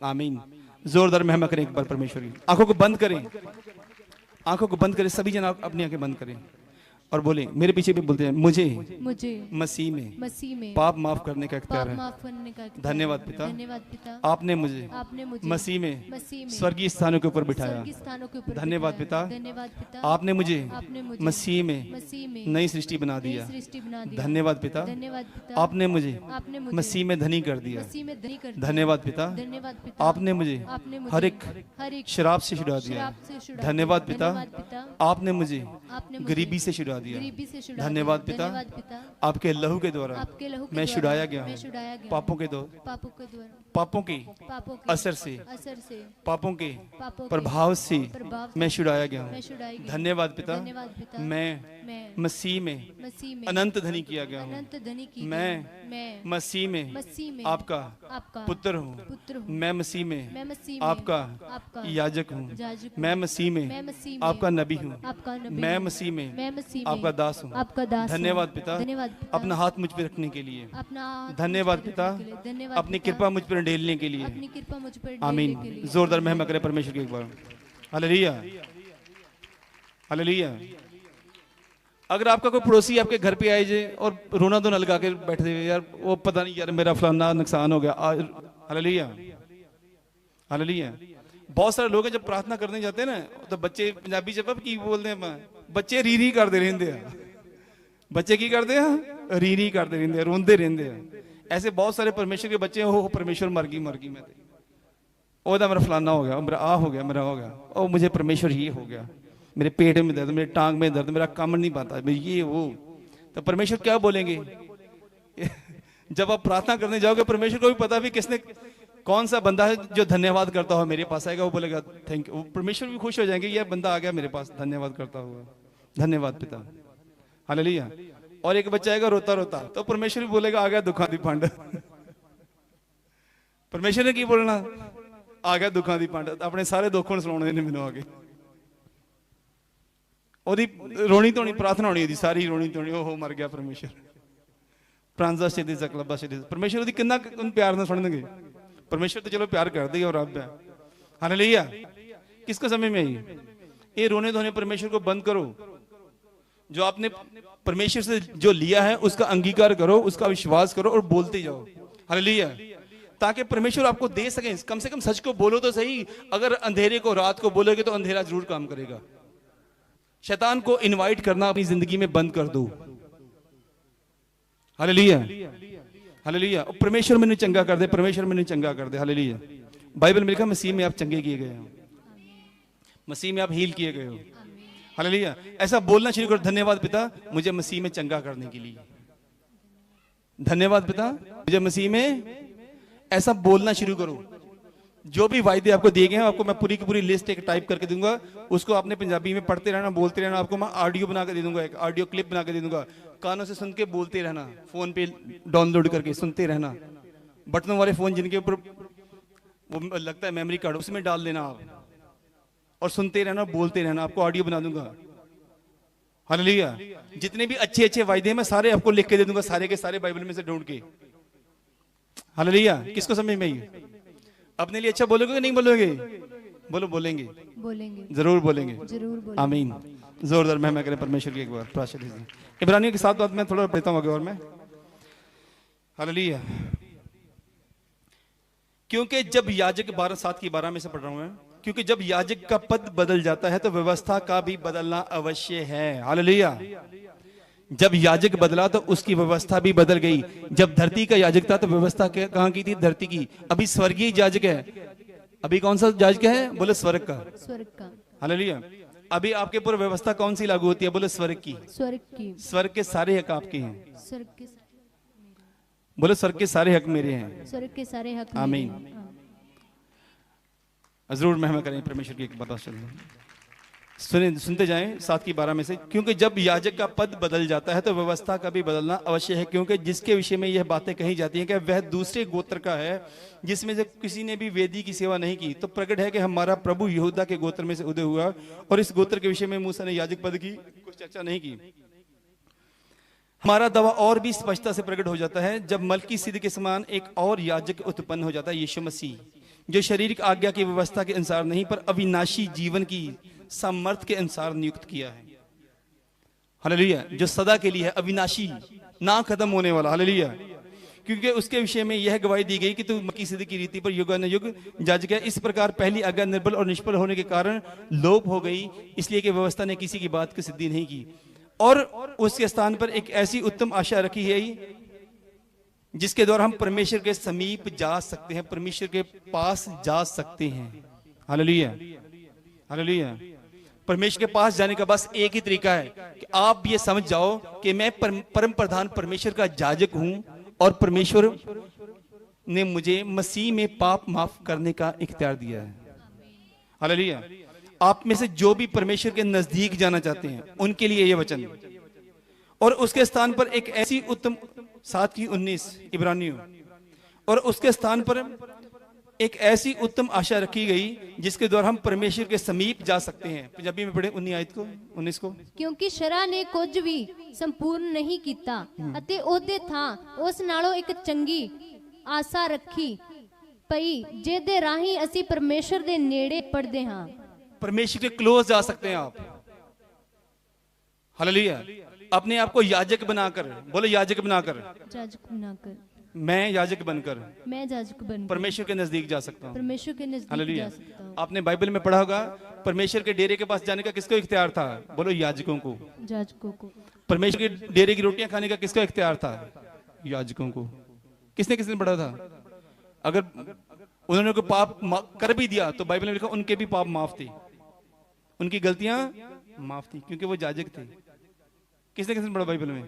आमीन। जोरदार महिमा करें एक बार परमेश्वर की। आंखों को बंद करें, आंखों को बंद करें, सभी जन अपनी आंखें बंद करें और बोले, मेरे पीछे भी बोलते हैं, मुझे मसीह में पाप माफ करने का इख्तियार है। धन्यवाद पिता, धन्यवाद पिता, आपने मुझे मसीह में स्वर्गीय स्थानों के ऊपर बिठाया। धन्यवाद पिता, धन्यवाद पिता, आपने मुझे मसीह में नई सृष्टि बना दिया। धन्यवाद पिता, धन्यवाद पिता, आपने मुझे मसीह में धनी कर दिया। धन्यवाद पिता, आपने मुझे हर एक शराब से छुड़ा दिया। धन्यवाद पिता, आपने मुझे गरीबी से छुड़ा दिया। धन्यवाद पिता, आपके लहू के द्वारा मैं छुड़ाया गया हूँ। पापों के द्वारा, पापों के असर से, पापों के प्रभाव से मैं छुड़ाया गया हूँ। धन्यवाद पिता, मैं मसीह में अनंत धनी किया गया हूँ। मैं मसीह में आपका पुत्र हूँ। मैं मसीह में आपका याजक हूँ। मैं मसीह में आपका नबी हूँ। मैं मसीह में आपका दास हूँ। धन्यवाद पिता, अपना हाथ मुझ पर रखने के लिए। धन्यवाद पिता, अपनी कृपा मुझ पर ढेलने के लिए। आमीन। जोरदार महिमा करें परमेश्वर की एक बार। हालेलुया। हालेलुया। अगर आपका कोई पड़ोसी आपके घर पे आए जे और रोना धोना लगा के बैठे हुए, यार वो पता नहीं यार मेरा फलाना नुकसान हो गया। हालेलुया। हालेलुया। बहुत सारे लोग हैं जब प्रार्थना करने जाते हैं ना, तो बच्चे पंजाबी जब की बोलते हैं, बच्चे री री करते रहते हैं। बच्चे की करते हैं, री री करते रहते हैं, रोंदे रहते हैं। ऐसे बहुत सारे परमेश्वर के बच्चे हो परमेश्वर मर गई मैं ओदा मेरा फलाना हो गया, मेरा आ हो गया, मेरा हो गया, ओ मुझे परमेश्वर ये हो गया, मेरे पेट में दर्द, मेरे टांग में दर्द, मेरा काम नहीं पाता, ये वो। तो परमेश्वर क्या बोलेंगे? जब आप प्रार्थना करने जाओगे परमेश्वर को भी पता भी किसने कौन सा बंदा है जो धन्यवाद करता हुआ मेरे पास आएगा, वो बोलेगा थैंक यू। परमेश्वर भी खुश हो जाएंगे, ये बंदा आ गया मेरे पास धन्यवाद करता हुआ, धन्यवाद पिता, हालेलुया। और एक बच्चा आएगा रोता रोता, तो परमेश्वर भी बोलेगा आ गया दुखा दी पंड। परमेश्वर ने की बोलना, आ गया दुखा दी पंड, अपने सारे दुख सुनाने ने मैनू आके ओदी रोनी धोनी प्रार्थना होनी, ओदी सारी रोनी धोनी, ओह मर गया परमेश्वर। प्रांजा से क्लबा से परमेश्वर ओदी कितना प्यार ना सुनेंगे। परमेश्वर तो चलो प्यार कर दी और रब है, हालेलुया। किसको समझ में आई? ये रोने धोने परमेश्वर को बंद करो। जो आपने परमेश्वर से जो लिया है उसका अंगीकार करो, उसका विश्वास करो और बोलते जाओ, हालेलुया, ताकि परमेश्वर आपको दे सके। कम से कम सच को बोलो तो सही। अगर अंधेरे को रात को बोलोगे तो अंधेरा जरूर काम करेगा। शैतान को इनवाइट करना अपनी जिंदगी में बंद कर दो, हालेलुया, हालेलुया। परमेश्वर मैंने चंगा कर दे, परमेश्वर मैंने चंगा कर दे, हालेलुया। बाइबल में लिखा मसीह में आप चंगे किए गए हो, मसीह में आप हील किए गए हो, हालेलुया। ऐसा बोलना शुरू करो, धन्यवाद पिता मुझे मसीह में चंगा करने के लिए, धन्यवाद पिता मुझे मसीह में, ऐसा बोलना शुरू करो। जो भी वायदे आपको दिए गए हैं, आपको मैं पूरी की पूरी लिस्ट एक टाइप करके दूंगा, उसको आपने पंजाबी में पढ़ते रहना, बोलते रहना। आपको मैं ऑडियो बना के दे दूंगा, एक ऑडियो क्लिप बना के दे दूंगा, कानों से सुन के बोलते रहना, फोन पे डाउनलोड करके सुनते रहना। बटनों वाले फोन जिनके ऊपर वो लगता है मेमोरी कार्ड, उसमें डाल देना आप और सुनते रहना, बोलते रहना। आपको ऑडियो बना दूंगा, हालेलुया। जितने भी अच्छे अच्छे वायदे हैं मैं सारे आपको लिख के दे दूंगा, सारे के सारे बाइबल में से ढूंढ के, हालेलुया। किसको समझ में आई? अपने लिए अच्छा बोलोगे कि नहीं बोलोगे? बोलो, बोलेंगे, बोलेंगे, जरूर बोलेंगे, जरूर बोलेंगे। आमीन। जोरदार महिमा करें परमेश्वर की एक बार। प्रार्थना कीजिए। इब्रानियों के 7 बात मैं थोड़ा पढ़ता हूं आगे और मैं, हालेलुया। क्योंकि जब याजक 7:12 में से पढ़ रहा हूं मैं, क्योंकि जब याजक का पद बदल जाता है तो व्यवस्था का भी बदलना अवश्य है, हालेलुया। जब याजक बदला तो उसकी व्यवस्था भी बदल गई। जब धरती का याजक था तो व्यवस्था कहां की थी? धरती की। अभी स्वर्गीय याजक है। अभी कौन सा याजक है? बोले स्वर्ग का, स्वर्ग का, हालेलुया। अभी आपके ऊपर व्यवस्था कौन सी लागू होती है? बोले स्वर्ग की, स्वर्ग की। स्वर्ग के सारे हक आपके हैं, स्वर्ग के, बोले स्वर्ग के सारे हक मेरे हैं, स्वर्ग के सारे हक। आमीन। जरूर महिमा करें परमेश्वर की एक बात। सुनते जाएं 7:12 में से। क्योंकि जब याजक का पद बदल जाता है तो व्यवस्था का भी बदलना अवश्य है, क्योंकि जिसके विषय में यह बातें कही जाती हैं कि वह दूसरे गोत्र का है, जिसमें से किसी ने भी वेदी की सेवा नहीं की, तो प्रकट है कि हमारा प्रभु यहूदा के गोत्र में से उदय हुआ, और इस गोत्र के विषय में मूसा ने याजक पद की कुछ चर्चा नहीं की। हमारा दावा और भी स्पष्टता से प्रकट हो जाता है जब मलकीसिदक के समान एक और याजक उत्पन्न हो जाता है, यीशु मसीह, जो शारीरिक आज्ञा की व्यवस्था के अनुसार नहीं पर अविनाशी जीवन की सामर्थ के अनुसार नियुक्त किया है, हालेलुया। जो सदा के लिए है, अविनाशी, ना खत्म होने वाला, हालेलुया। क्योंकि उसके विषय में यह गवाही दी गई कि तू मलकीसिदक की रीति पर युगानुयुग याजक है। इस प्रकार पहली आज्ञा निर्बल और निष्फल होने के कारण लोप हो गई, इसलिए कि व्यवस्था ने किसी की बात की सिद्धि नहीं की, और उसके स्थान पर एक ऐसी उत्तम आशा रखी है जिसके द्वारा हम परमेश्वर के समीप जा सकते हैं, परमेश्वर के पास जा सकते हैं, हालेलुया, हालेलुया। परमेश्वर के पास जाने का बस एक ही तरीका है कि आप ये समझ जाओ कि मैं परम प्रधान परमेश्वर का याजक हूं, और परमेश्वर ने मुझे मसीह में पाप माफ करने का इख्तियार दिया है, हालेलुया। आप में से जो भी परमेश्वर के नजदीक जाना चाहते हैं उनके लिए यह वचन, और उसके स्थान पर एक ऐसी उत्तम 7:19 इब्रानियों, और उसके स्थान पर एक ऐसी उत्तम आशा रखी गई जिसके द्वारा हम परमेश्वर के समीप जा सकते हैं। पंजाबी में पढ़े 19 को। क्योंकि शरा ने कुछ भी संपूर्ण नहीं कीता अते ओदे था उस नालों एक चंगी आशा रखी पई जेदे राही असी परमेश्वर दे नेड़े पड़दे हां, परमेश्वर के क्लोज जा सकते हैं आप, हालेलुया। अपने आप को याजक बनाकर, बोलो याजक बनाकर, मैं याजक बनकर, मैं याजक बनकर परमेश्वर के नजदीक जा सकता हूँ, परमेश्वर के नजदीक जा सकता हूँ। आपने बाइबल में पढ़ा होगा परमेश्वर के डेरे के पास जाने का किसको इख्तियार था? बोलो याजकों को, याजकों को। परमेश्वर के डेरे की रोटियां खाने का किसका इख्तियार था? याजकों को। किसने किसने पढ़ा था? अगर उन्होंने कोई पाप कर भी दिया तो बाइबल में लिखा उनके भी पाप माफ थे, उनकी गलतियां माफ थी, क्योंकि वो याजक थे। किसने किसने पढ़ा बाइबल में?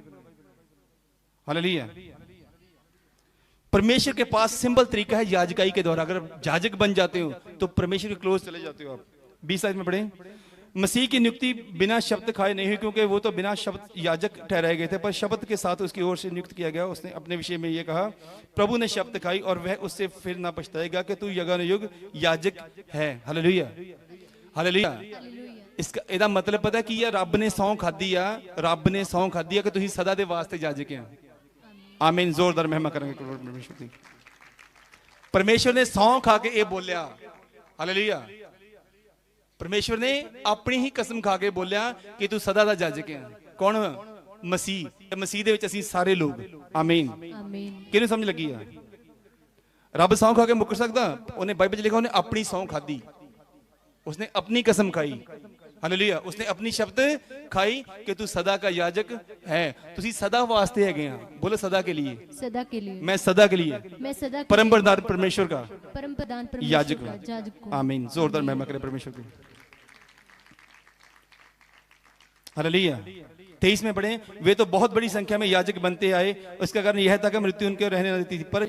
हालेलुया। परमेश्वर के पास सिंपल तरीका है याजकाई के द्वारा। अगर याजक बन जाते हो तो परमेश्वर के क्लोज चले जाते हो आप। 20 आयत में पढ़े, मसीह की नियुक्ति बिना शब्द खाए नहीं हुई, क्योंकि वो तो बिना शब्द याजक ठहराए गए थे, पर शब्द के साथ उसकी ओर से नियुक्त किया गया। उसने अपने विषय में ये कहा, प्रभु ने शब्द खाई और वह उससे फिर ना पछताएगा कि तू युगानुयुग याजक है। Hallelujah, hallelujah. इसका एदा मतलब पता कि ये रब ने सौं खादी आ, रब ने सौं खादी आ कि तुसीं सदा दे वास्ते याजक हैं। आमीन। जोरदार महिमा करेंगे परमेश्वर की। परमेश्वर ने सौं खा के ये बोलिया, हालेलुया। परमेश्वर ने अपनी ही कसम खा के बोलिया कि तू सदा दा याजक है। कौन? मसीह। मसीह दे विच असीं सारे लोग। आमीन, आमीन। किहनूं समझ लगी है? रब सौं खा के मुकर सकदा? उन्हें बाइबल च लिखा उन्हें अपनी सौं खादी, उसने अपनी कसम खाई। हालेलुया। उसने अपनी शब्द खाई कि तू सदा का याजक है। तुसी सदा वास्ते है गया। बोलो सदा के लिए। सदा के लिए। मैं सदा के लिए, मैं सदा परम प्रधान परमेश्वर का परम प्रधान याजक परमेश्वर का याजक हूं। आमीन। जोरदार महिमा करे परमेश्वर की। हालेलुया। 23 में पढ़े, वे तो बहुत बड़ी संख्या में याजक बनते आए, उसका कारण यह था कि मृत्यु उनके रहने न देती थी, पर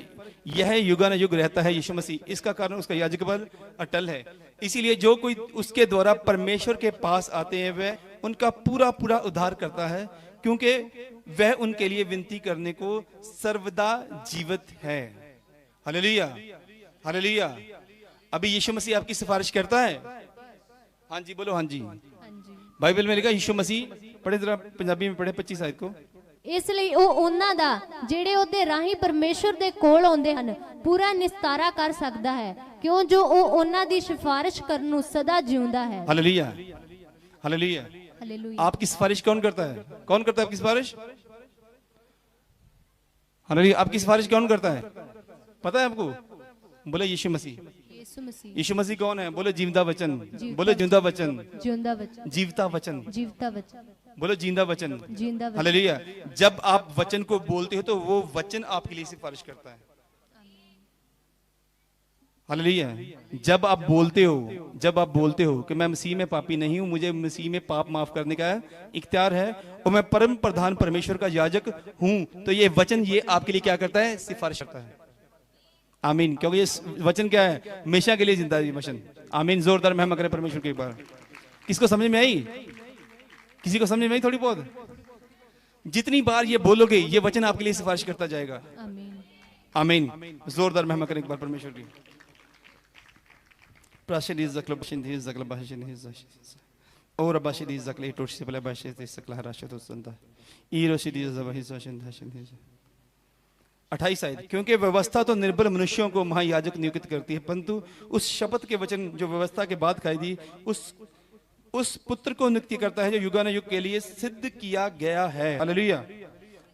यह युगानुयुग रहता है यीशु मसीह। इसका कारण उसका याजक बल अटल है। इसीलिए जो कोई उसके द्वारा परमेश्वर के पास आते हैं वह उनका पूरा पूरा उद्धार करता है, क्योंकि वह उनके लिए विनती करने को सर्वदा जीवित है। Hallelujah, hallelujah. अभी यीशु मसीह आपकी सिफारिश करता है? हाँ जी, बोलो हाँ जी। हाँ जी। बाइबल में लिखा यीशु मसीह, पढ़े जरा पंजाबी में पढ़े 25 आयत को। ਇਸ ਲਈ ਉਹ ਉਹਨਾਂ ਦਾ ਜਿਹੜੇ ਉਹਦੇ ਰਾਹੀਂ ਪਰਮੇਸ਼ਰ ਦੇ ਕੋਲ ਆਉਂਦੇ ਹਨ ਪੂਰਾ ਨਿਸਤਾਰਾ ਕਰ ਸਕਦਾ ਹੈ, ਕਿਉਂ ਜੋ ਉਹ ਉਹਨਾਂ ਦੀ ਸਿਫਾਰਿਸ਼ ਕਰਨ ਨੂੰ ਸਦਾ ਜਿਉਂਦਾ ਹੈ। Hallelujah, hallelujah. हालेलुया। आपकी सिफारिश कौन करता है? कौन करता है आपकी सिफारिश? हालेलुया। आपकी सिफारिश कौन करता है? पता है आपको? बोले यीशु मसीह। यीशु मसीह। यीशु मसीह कौन है? बोले जीवता वचन। बोले जिंदा वचन। जिंदा वचन। जीवता वचन। जीवता वचन। बोलो जिंदा वचन। जिंदा वचन। हालेलुया। जब आप वचन को बोलते हो तो वो वचन आपके लिए सिफारिश करता है। हालेलुया। जब आप बोलते हो कि मैं मसीह में पापी नहीं हूं, मुझे मसीह में पाप माफ करने का इख्तियार है और मैं परम प्रधान परमेश्वर का याजक हूं, तो ये वचन ये आपके लिए क्या करता है? सिफारिश करता है। आमीन। क्योंकि ये वचन क्या है? हमेशा के लिए जिंदा है वचन। आमीन। जोरदार महिमा करें परमेश्वर की एक बार। किसको समझ में आई? किसी को समझ में आई थोड़ी बहुत? जितनी बार ये बोलोगे ये वचन आपके लिए सिफारिश करता जाएगा। आमीन। आमीन। जोरदार महिमा करें एक बार परमेश्वर की। प्राशिदी ज़क्ल बशिंदी ज़क्ल बशिंदी और बशिदी ज़क्ल टोशी बले बशिदी ज़क्ल हराशत उसंदा ईरोशिदी ज़बही ज़शिंदा शिंदी। 28 आयत, क्योंकि व्यवस्था तो निर्बल मनुष्यों को महायाजक नियुक्त करती है, परंतु उस शपथ के वचन जो व्यवस्था के बाद खाई दी उस पुत्र को नियुक्त करता है जो युगानुयुग के लिए सिद्ध किया गया है। हालेलुया।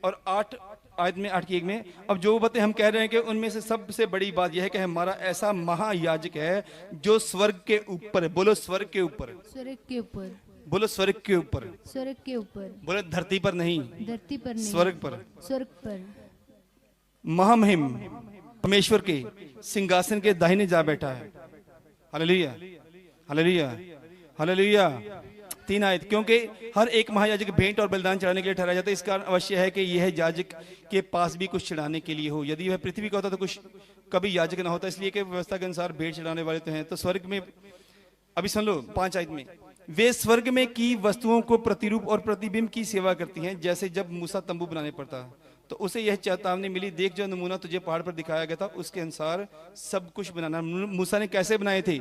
और 8 आयत में 8 की 1 में, अब जो बातें हम कह रहे हैं कि उनमें से सबसे बड़ी बात यह है कि हमारा ऐसा महायाजक है जो स्वर्ग के ऊपर है। बोलो स्वर्ग के ऊपर। स्वर्ग के ऊपर। बोलो स्वर्ग के ऊपर। स्वर्ग के ऊपर। बोलो धरती पर नहीं, धरती पर नहीं, स्वर्ग पर। स्वर्ग पर। महामहिम परमेश्वर के सिंहासन के दाहिने जा बैठा है। Hallelujah, hallelujah, hallelujah. 3 आयत, क्योंकि हर एक महायाजक भेंट और बलिदान चढ़ाने के लिए ठहराया जाता है, इस कारण अवश्य है कि यह याजक के पास भी कुछ चढ़ाने के लिए हो। यदि वह पृथ्वी का होता तो कुछ कभी याजक ना होता, इसलिए कि व्यवस्था के अनुसार भेंट चढ़ाने वाले तो हैं। तो स्वर्ग में, अभी सुन लो 5 आयत में, वे स्वर्ग में की वस्तुओं को प्रतिरूप और प्रतिबिंब की सेवा करती हैं, जैसे जब मूसा तंबू बनाने पड़ता तो उसे यह चेतावनी मिली, देख जो नमूना तुझे पहाड़ पर दिखाया गया था उसके अनुसार सब कुछ बनाना। मूसा ने कैसे बनाए थे?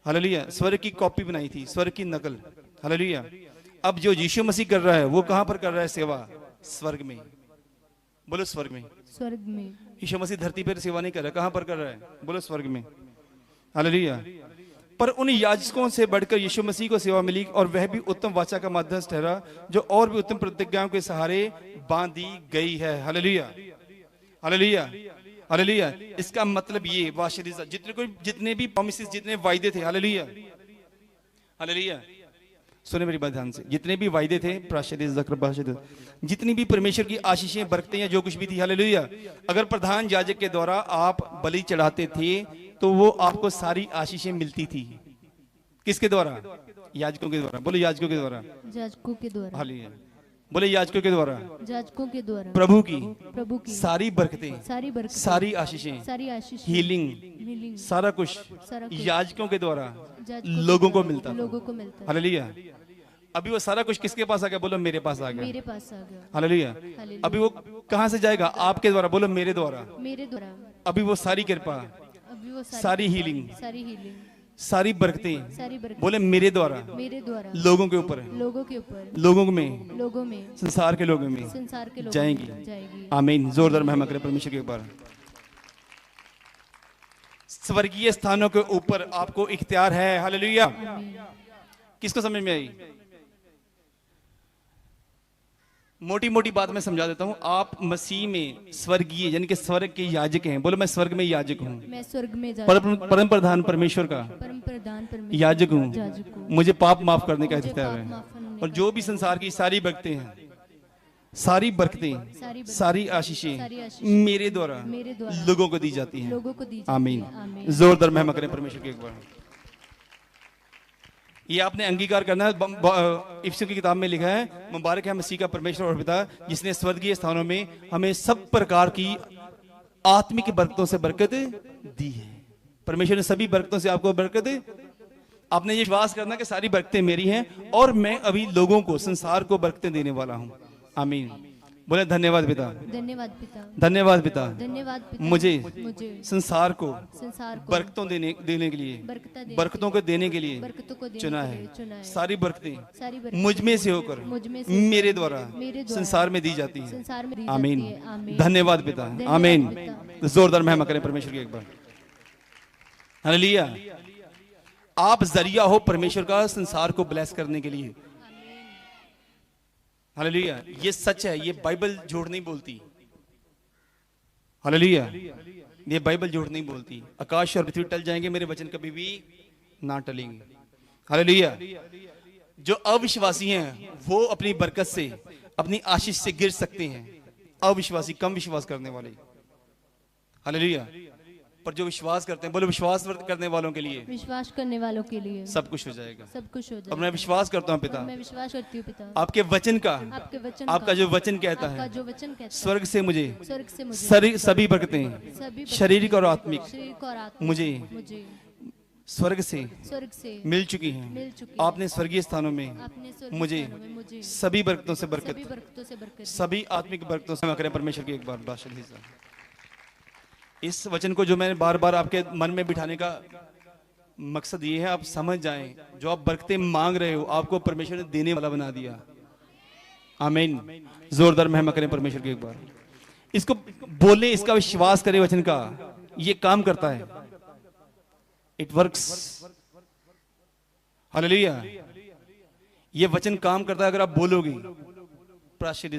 हालेलुया। स्वर्ग की कॉपी बनाई थी, स्वर्ग की नकल। हालेलुया। अब जो यीशु मसीह कर रहा है वो कहां पर कर रहा है सेवा? स्वर्ग में। बोलो स्वर्ग में। स्वर्ग में। यीशु मसीह धरती पर सेवा नहीं कर रहा, कहां पर कर रहा है? बोलो स्वर्ग में। हालेलुया। पर उन याजकों से बढ़कर यीशु मसीह को सेवा मिली और वह भी उत्तम वाचा का मध्यस्थ ठहरा जो और भी उत्तम प्रतिज्ञाओं के सहारे बांधी गई है। Hallelujah, hallelujah, hallelujah. इसका मतलब ये जितने भी प्रॉमिसेस, जितने वायदे थे, हालेलुया, हालेलुया, सुने मेरी बात ध्यान से, जितने भी वायदे थे प्राशद ज़क्र बाशद, जितनी भी परमेश्वर की आशीषें बरकतें या जो कुछ भी थी, हालेलुया, अगर प्रधान याजक के द्वारा आप बलि चढ़ाते थे तो वो आपको सारी आशीषें मिलती थी। किसके द्वारा? याजकों के द्वारा। बोलो याजकों के द्वारा। याजकों के द्वारा। हालेलुया, बोले याजकों के द्वारा। याजकों के द्वारा प्रभु की सारी बरकतें, सारी आशीषें, सारी आशीष, हीलिंग, सारा कुछ याजकों के द्वारा याजकों लोगों को मिलता लोगों को मिलता है। हालेलुया। अभी वो सारा कुछ किसके पास आ गया? बोलो मेरे पास आ गया। मेरे पास आ गया। हालेलुया। अभी वो कहां से जाएगा? आपके द्वारा। बोलो मेरे द्वारा। मेरे द्वारा। अभी वो सारी कृपा, अभी वो सारी हीलिंग, हीलिंग, सारी बरकतें, बोले मेरे द्वारा लोगों के ऊपर, लोगों में, संसार के लोगों में जाएंगी। आमीन। जोरदार महिमा करें परमेश्वर के ऊपर। स्वर्गीय स्थानों के ऊपर आपको इख्तियार है। हालेलुया। किसको समझ में आई? मोटी मोटी बात मैं समझा देता हूं। आप मसीह में स्वर्गीय यानी कि स्वर्ग के याजक हैं। बोलो मैं स्वर्ग में याजक हूं। मैं स्वर्ग में परम प्रधान परमेश्वर का याजक हूं। मुझे पाप माफ करने का इख्तियार है। और जो भी संसार की सारी बरकतें हैं, सारी बरकतें, सारी आशीषें मेरे द्वारा लोगों को दी जाती हैं। आमीन। जोरदार महिमा करें परमेश्वर के एक बार। ये आपने अंगीकार करना है। इफिसियों की किताब में लिखा है, मुबारक है मसीह का परमेश्वर और पिता जिसने स्वर्गीय स्थानों में हमें सब प्रकार की आत्मिक बरकतों से बरकत दी है। परमेश्वर ने सभी बरकतों से आपको बरकत। आपने ये विश्वास करना कि सारी बरकतें मेरी हैं और मैं अभी लोगों को, संसार को बरकतें देने वाला हूं। आमीन। बोले धन्यवाद पिता, धन्यवाद पिता, धन्यवाद पिता, धन्यवाद पिता, मुझे संसार को बरकतों देने के लिए, बरकतों को देने के लिए चुना है। सारी बरकतें मुझ में से होकर मेरे द्वारा संसार में दी जाती है। आमीन। धन्यवाद पिता। आमीन। जोरदार महिमा करें परमेश्वर की एक बार। हालेलुया। आप जरिया हो परमेश्वर का संसार को ब्लेस करने के लिए। हालेलुया। ये सच है, ये बाइबल झूठ नहीं बोलती। हालेलुया। ये बाइबल झूठ नहीं बोलती। आकाश और पृथ्वी टल जाएंगे, मेरे वचन कभी भी ना टलेंगे। हालेलुया। जो अविश्वासी हैं वो अपनी बरकत से, अपनी आशीष से गिर सकते हैं। अविश्वासी, कम विश्वास करने वाले। हालेलुया। पर जो विश्वास करते हैं, बोलो विश्वास करने वालों के लिए, विश्वास करने वालों के लिए सब कुछ हो जाएगा। सब कुछ हो जाएगा। और मैं विश्वास करता हूँ पिता, मैं विश्वास करती हूँ पिता, आपके वचन का, आपका जो वचन कहता है, स्वर्ग से मुझे सभी बरकतें, शारीरिक और आत्मिक, मुझे स्वर्ग से मिल चुकी हैं। आपने स्वर्गीय स्थानों में मुझे सभी बरकतों से बरकत, सभी आत्मिक बरकतों से करें परमेश्वर की एक बार बादशाह। इस वचन को जो मैंने बार बार आपके मन में बिठाने का मकसद ये है, आप समझ जाएं, जो आप बरकतें मांग रहे हो आपको परमेश्वर ने देने वाला बना दिया। आमीन। जोरदार महिमा करें परमेश्वर की एक बार। इसको बोले, इसका विश्वास करें, वचन का ये काम करता है। It works. हालेलुया। ये वचन काम करता है अगर आप बोलोगे। प्राशीद